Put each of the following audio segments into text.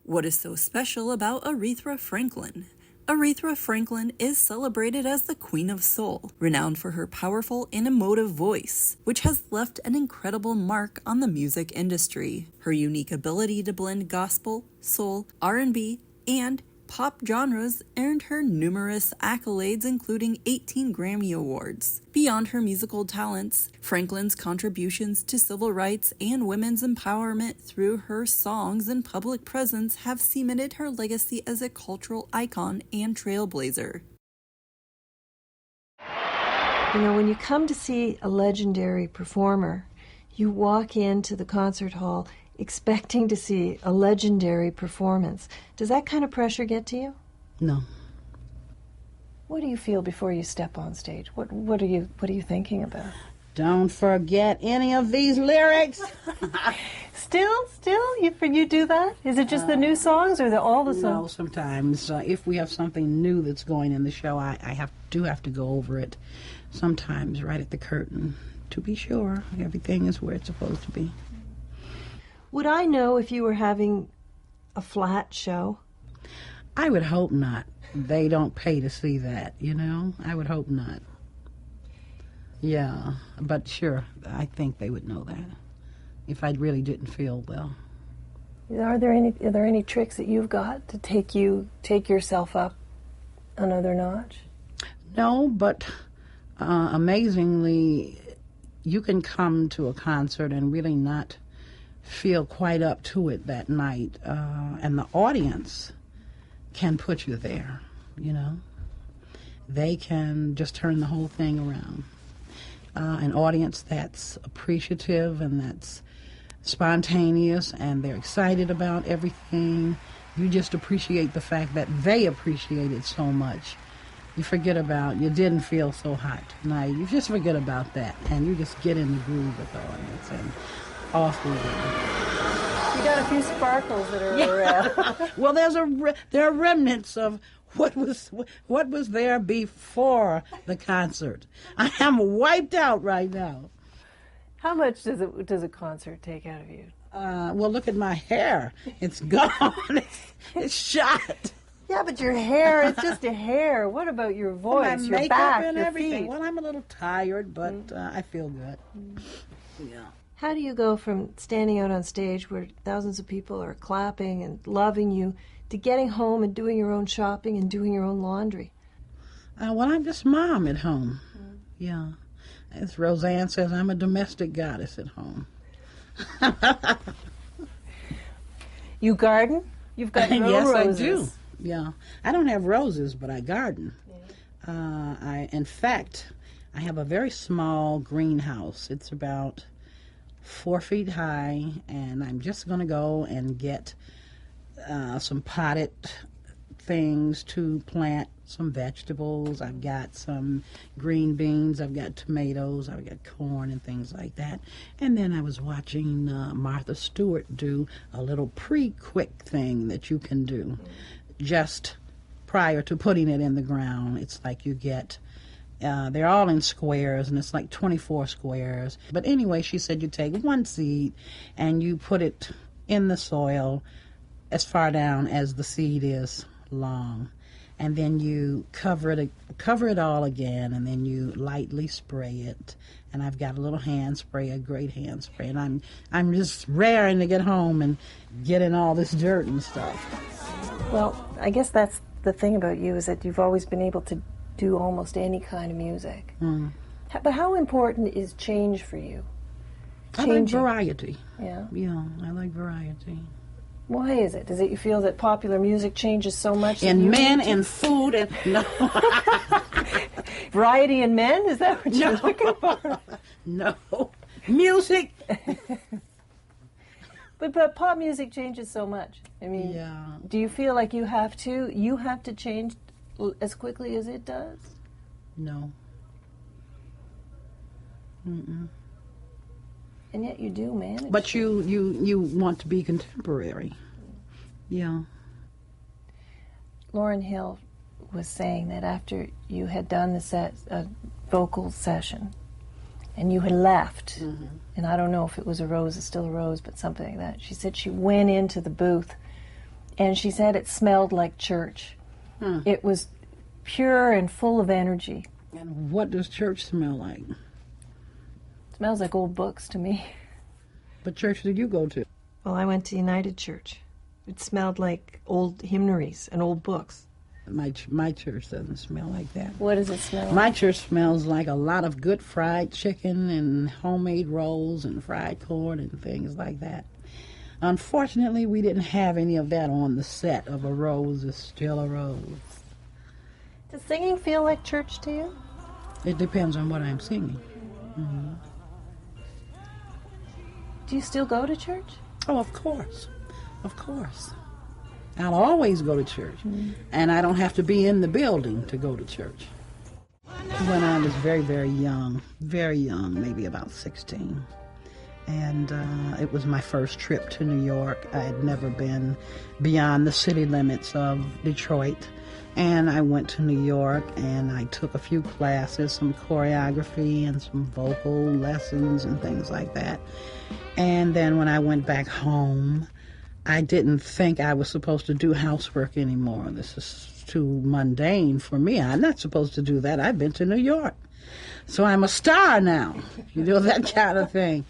What is so special about Aretha Franklin? Aretha Franklin is celebrated as the Queen of Soul, renowned for her powerful and emotive voice, which has left an incredible mark on the music industry. Her unique ability to blend gospel, soul, R&B, and pop genres earned her numerous accolades, including 18 Grammy Awards. Beyond her musical talents, Franklin's contributions to civil rights and women's empowerment through her songs and public presence have cemented her legacy as a cultural icon and trailblazer. You know, when you come to see a legendary performer, you walk into the concert hall expecting to see a legendary performance. Does that kind of pressure get to you? No. What do you feel before you step on stage? What are you thinking about? Don't forget any of these lyrics. Still, you do that? Is it just the new songs or all the songs? No, sometimes if we have something new that's going in the show, I do have to go over it. Sometimes right at the curtain to be sure everything is where it's supposed to be. Would I know if you were having a flat show? I would hope not. They don't pay to see that, you know? I would hope not. Yeah, but sure, I think they would know that if I really didn't feel well. Are there any tricks that you've got to take yourself up another notch? No, but amazingly, you can come to a concert and really not feel quite up to it that night, and the audience can put you there, you know. They can just turn the whole thing around. An audience that's appreciative and that's spontaneous and they're excited about everything. You just appreciate the fact that they appreciate it so much. You forget about, you didn't feel so hot tonight. You just forget about that and you just get in the groove with the audience and off we go. You got a few sparkles that are around. Well, there are remnants of what was there before the concert. I am wiped out right now. How much does a concert take out of you? Well, look at my hair. It's gone. It's shot. Yeah, but your hair, it's just a hair. What about your voice, my your makeup back, and your everything? feet? Well, I'm a little tired, but I feel good. Yeah. How do you go from standing out on stage where thousands of people are clapping and loving you to getting home and doing your own shopping and doing your own laundry? Well, I'm just mom at home. Yeah. As Roseanne says, I'm a domestic goddess at home. You garden? You've got your own yes, roses. I do. Yeah. I don't have roses, but I garden. Yeah. In fact, I have a very small greenhouse. It's about 4 feet high, and I'm just going to go and get some potted things to plant some vegetables. I've got some green beans, I've got tomatoes, I've got corn and things like that. And then I was watching Martha Stewart do a little pre-quick thing that you can do just prior to putting it in the ground. It's like you get they're all in squares, and it's like 24 squares. But anyway, she said you take one seed and you put it in the soil as far down as the seed is long. And then you cover it all again, and then you lightly spray it. And I've got a little hand spray, a great hand spray, and I'm just raring to get home and get in all this dirt and stuff. Well, I guess that's the thing about you, is that you've always been able to do almost any kind of music. But how important is change for you? I like variety. Yeah? Yeah, I like variety. Why is it? Does it you feel that popular music changes so much? In men, in food, and no. Variety in men? Is that what you're looking for? No. Music. But pop music changes so much. I mean, yeah. Do you feel like you have to change as quickly as it does? No. Mm-mm. And yet you do manage. But you want to be contemporary. Yeah. Lauryn Hill was saying that after you had done the vocal session and you had left, and I don't know if it was a rose, it's still a rose, but something like that, she said she went into the booth and she said it smelled like church. It was pure and full of energy. And what does church smell like? It smells like old books to me. What church did you go to? Well, I went to United Church. It smelled like old hymnaries and old books. My church doesn't smell like that. What does it smell like? My church smells like a lot of good fried chicken and homemade rolls and fried corn and things like that. Unfortunately, we didn't have any of that on the set of A Rose is Still a Rose. Does singing feel like church to you? It depends on what I'm singing. Mm-hmm. Do you still go to church? Oh, of course. Of course. I'll always go to church. And I don't have to be in the building to go to church. When I was very, very young, maybe about 16. And it was my first trip to New York. I had never been beyond the city limits of Detroit. And I went to New York and I took a few classes, some choreography and some vocal lessons and things like that. And then when I went back home, I didn't think I was supposed to do housework anymore. This is too mundane for me. I'm not supposed to do that. I've been to New York. So I'm a star now. You know, that kind of thing.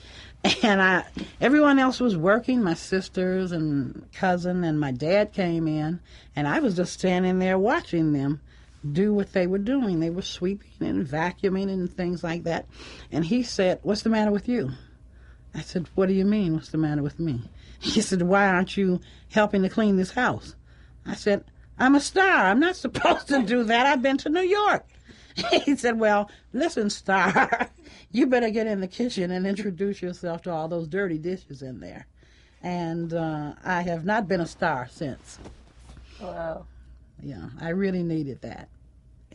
And everyone else was working, my sisters and cousin, and my dad came in, and I was just standing there watching them do what they were doing. They were sweeping and vacuuming and things like that. And he said, "What's the matter with you?" I said, "What do you mean, what's the matter with me?" He said, "Why aren't you helping to clean this house?" I said, "I'm a star. I'm not supposed to do that. I've been to New York." He said, "Well, listen, star, you better get in the kitchen and introduce yourself to all those dirty dishes in there." And I have not been a star since. Wow. Yeah, I really needed that.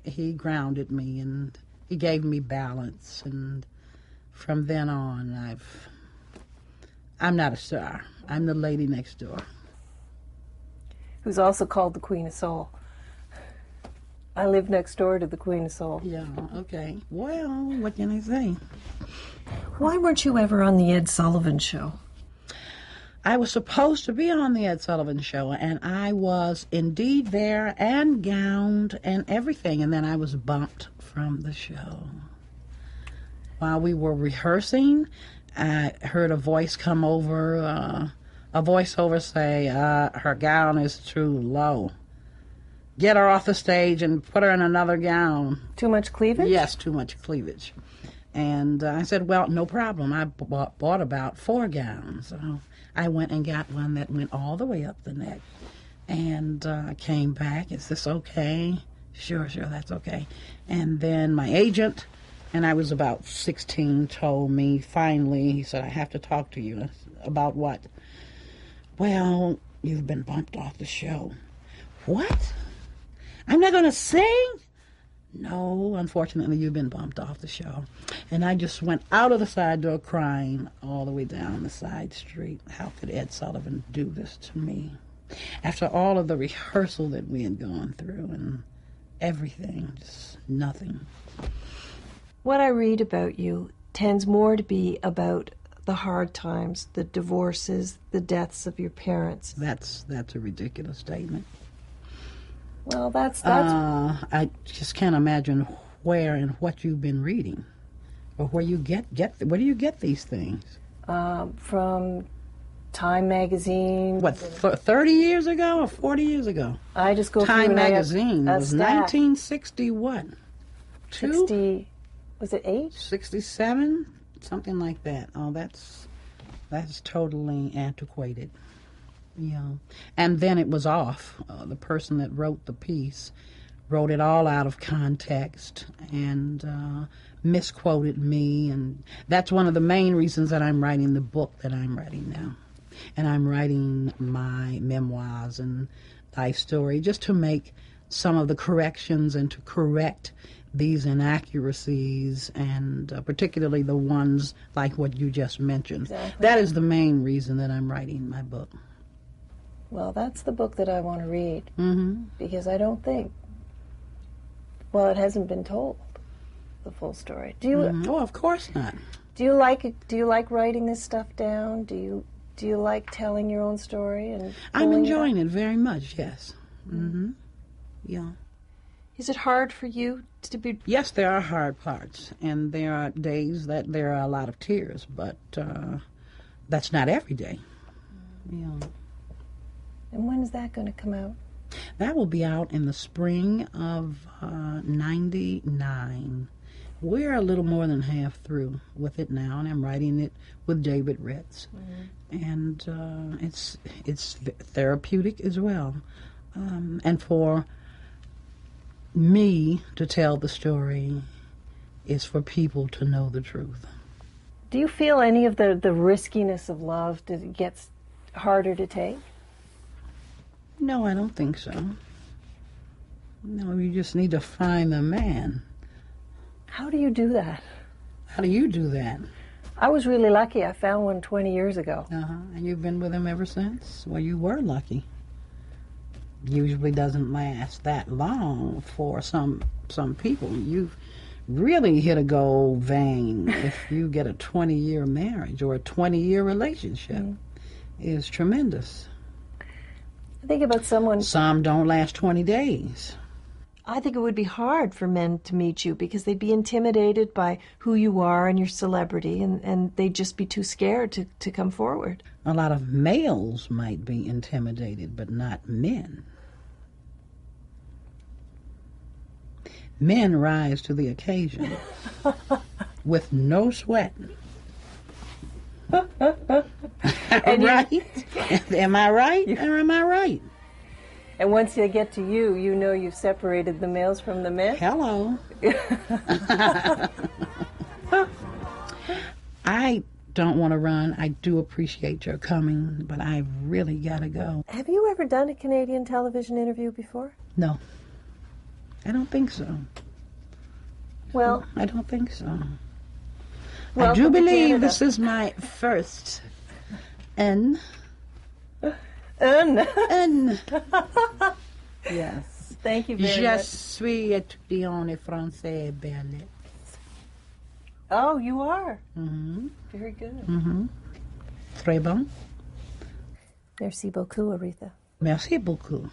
He grounded me and he gave me balance. And from then on, I'm not a star. I'm the lady next door. Who's also called the Queen of Soul. I live next door to the Queen of Soul. Yeah, okay. Well, what can I say? Why weren't you ever on the Ed Sullivan Show? I was supposed to be on the Ed Sullivan Show, and I was indeed there and gowned and everything, and then I was bumped from the show. While we were rehearsing, I heard a voice come over, a voiceover say, "Her gown is too low. Get her off the stage and put her in another gown." Too much cleavage? Yes, too much cleavage. And I said, "Well, no problem." I bought about 4 gowns. So I went and got one that went all the way up the neck. And came back. "Is this okay?" Sure, that's okay. And then my agent, and I was about 16, told me, finally, he said, "I have to talk to you." "About what?" "Well, you've been bumped off the show." "What? I'm not going to sing?" "No, unfortunately, you've been bumped off the show." And I just went out of the side door crying all the way down the side street. How could Ed Sullivan do this to me? After all of the rehearsal that we had gone through and everything, just nothing. What I read about you tends more to be about the hard times, the divorces, the deaths of your parents. That's a ridiculous statement. Well, that's I just can't imagine where and what you've been reading, or where you get where do you get these things? From Time magazine. What, 30 years ago or 40 years ago? I just go Time through magazine a was stack. 1961. 60, was it 8? 67, something like that. Oh, that's totally antiquated. Yeah. And then it was off. The person that wrote the piece wrote it all out of context and misquoted me. And that's one of the main reasons that I'm writing the book that I'm writing now. And I'm writing my memoirs and life story just to make some of the corrections and to correct these inaccuracies, and particularly the ones like what you just mentioned. Exactly. That is the main reason that I'm writing my book. Well, that's the book that I want to read, Mm-hmm. because I don't think, well, it hasn't been told, the full story. Do you? Oh, of course not. Do you like it? Do you like writing this stuff down? Do Do you like telling your own story? And I'm enjoying it very much, yes. Mm-hmm. Yeah. Is it hard for you to be... Yes, there are hard parts, and there are days that there are a lot of tears, but that's not every day. Yeah. And when is that going to come out? That will be out in the spring of 99. We're a little more than half through with it now, and I'm writing it with David Ritz. And it's therapeutic as well. And for me to tell the story is for people to know the truth. Do you feel any of the riskiness of love gets harder to take? No, I don't think so. No, you just need to find the man. How do you do that? How do you do that? I was really lucky. I found one 20 years ago. And you've been with him ever since? Well, you were lucky. Usually doesn't last that long for some people. You've really hit a gold vein if you get a 20-year marriage or a 20-year relationship. Is tremendous. I think about someone... Some don't last 20 days. I think it would be hard for men to meet you because they'd be intimidated by who you are and your celebrity, and they'd just be too scared to come forward. A lot of males might be intimidated, but not men. Men rise to the occasion with no sweat. Right? Am I right or am I right? And once they get to you, you know you've separated the males from the men. Hello. I don't want to run. I do appreciate your coming, but I've really got to go. Have you ever done a Canadian television interview before? No. I don't think so. Well, I don't think so. Welcome I do to believe Canada. this is my first N. Yes. Thank you very Je much. suis étudiant en français Berlin. Oh, you are? Very good. Très bon. Merci beaucoup, Aretha. Merci beaucoup.